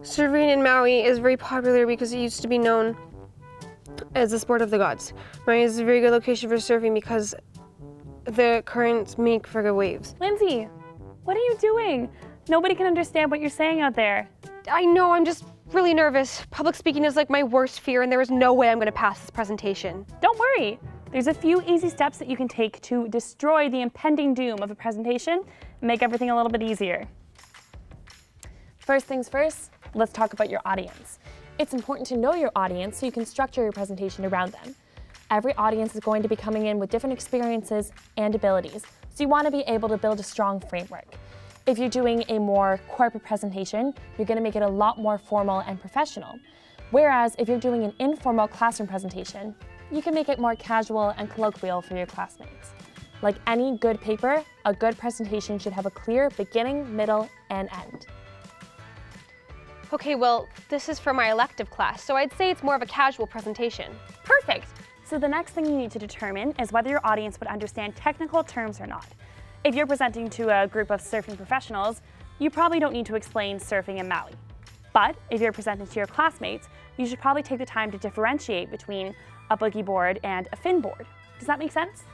Surfing in Maui is very popular because it used to be known as the sport of the gods. Maui is a very good location for surfing because the currents make for good waves. Lindsay, what are you doing? Nobody can understand what you're saying out there. I know, I'm just really nervous. Public speaking is like my worst fear and there is no way I'm gonna pass this presentation. Don't worry. There's a few easy steps that you can take to destroy the impending doom of a presentation and make everything a little bit easier. First things first, let's talk about your audience. It's important to know your audience so you can structure your presentation around them. Every audience is going to be coming in with different experiences and abilities, so you want to be able to build a strong framework. If you're doing a more corporate presentation, you're going to make it a lot more formal and professional. Whereas if you're doing an informal classroom presentation, you can make it more casual and colloquial for your classmates. Like any good paper, a good presentation should have a clear beginning, middle, and end. Okay, well, this is for my elective class, so I'd say it's more of a casual presentation. Perfect! So the next thing you need to determine is whether your audience would understand technical terms or not. If you're presenting to a group of surfing professionals, you probably don't need to explain surfing in Maui. But if you're presenting to your classmates, you should probably take the time to differentiate between a boogie board and a fin board. Does that make sense?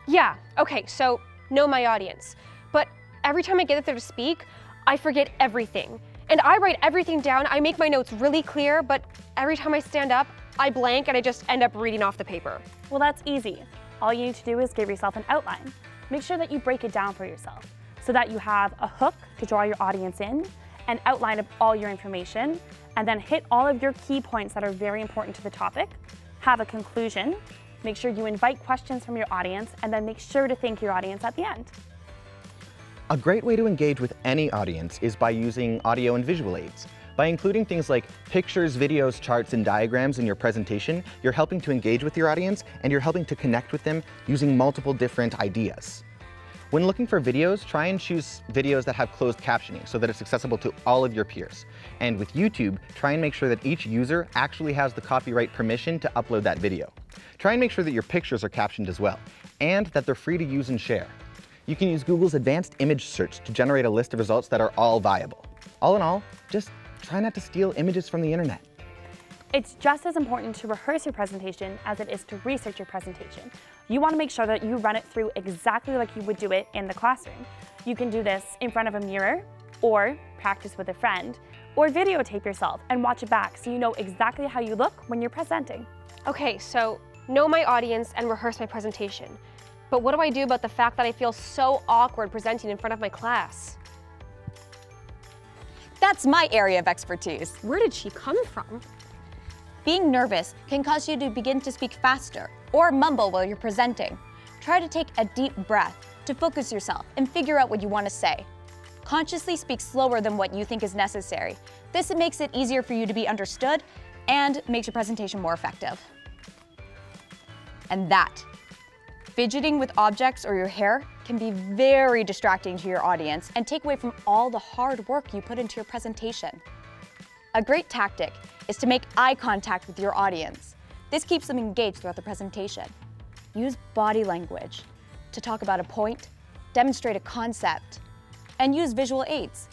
Yeah, okay, so know my audience. But every time I get up there to speak, I forget everything. And I write everything down, I make my notes really clear, but every time I stand up, I blank and I just end up reading off the paper. Well, that's easy. All you need to do is give yourself an outline. Make sure that you break it down for yourself so that you have a hook to draw your audience in, an outline of all your information, and then hit all of your key points that are very important to the topic, have a conclusion, make sure you invite questions from your audience, and then make sure to thank your audience at the end. A great way to engage with any audience is by using audio and visual aids. By including things like pictures, videos, charts, and diagrams in your presentation, you're helping to engage with your audience and you're helping to connect with them using multiple different ideas. When looking for videos, try and choose videos that have closed captioning so that it's accessible to all of your peers. And with YouTube, try and make sure that each user actually has the copyright permission to upload that video. Try and make sure that your pictures are captioned as well, and that they're free to use and share. You can use Google's advanced image search to generate a list of results that are all viable. All in all, just try not to steal images from the internet. It's just as important to rehearse your presentation as it is to research your presentation. You want to make sure that you run it through exactly like you would do it in the classroom. You can do this in front of a mirror, or practice with a friend, or videotape yourself and watch it back so you know exactly how you look when you're presenting. Okay, so know my audience and rehearse my presentation. But what do I do about the fact that I feel so awkward presenting in front of my class? That's my area of expertise. Where did she come from? Being nervous can cause you to begin to speak faster or mumble while you're presenting. Try to take a deep breath to focus yourself and figure out what you want to say. Consciously speak slower than what you think is necessary. This makes it easier for you to be understood and makes your presentation more effective. And that, fidgeting with objects or your hair can be very distracting to your audience and take away from all the hard work you put into your presentation. A great tactic is to make eye contact with your audience. This keeps them engaged throughout the presentation. Use body language to talk about a point, demonstrate a concept, and use visual aids.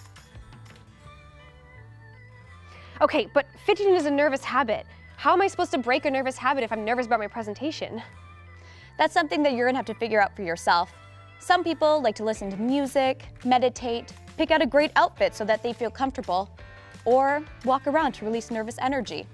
Okay, but fidgeting is a nervous habit. How am I supposed to break a nervous habit if I'm nervous about my presentation? That's something that you're gonna have to figure out for yourself. Some people like to listen to music, meditate, pick out a great outfit so that they feel comfortable, or walk around to release nervous energy.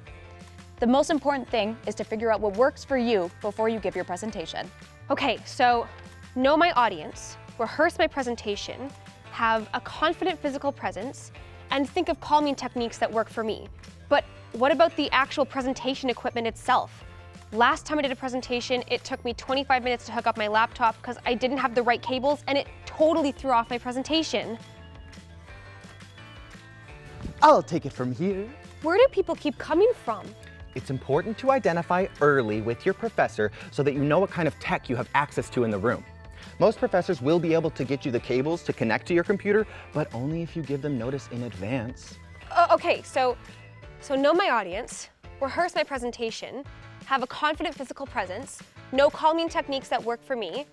The most important thing is to figure out what works for you before you give your presentation. Okay, so know my audience, rehearse my presentation, have a confident physical presence, and think of calming techniques that work for me. But what about the actual presentation equipment itself? Last time I did a presentation, it took me 25 minutes to hook up my laptop because I didn't have the right cables and it totally threw off my presentation. I'll take it from here. Where do people keep coming from? It's important to identify early with your professor so that you know what kind of tech you have access to in the room. Most professors will be able to get you the cables to connect to your computer, but only if you give them notice in advance. Okay, so know my audience, rehearse my presentation, have a confident physical presence, know calming techniques that work for me,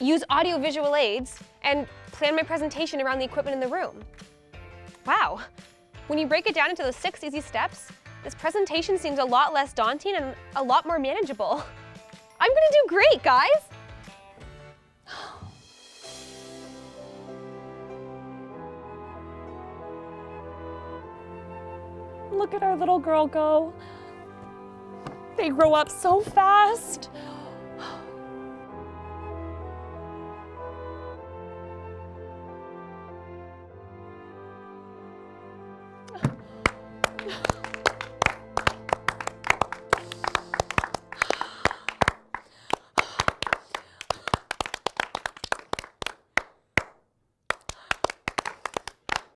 use audio-visual aids, and plan my presentation around the equipment in the room. Wow, When you break it down into the 6 easy steps, this presentation seems a lot less daunting and a lot more manageable. I'm gonna do great, guys! Look at our little girl go. They grow up so fast.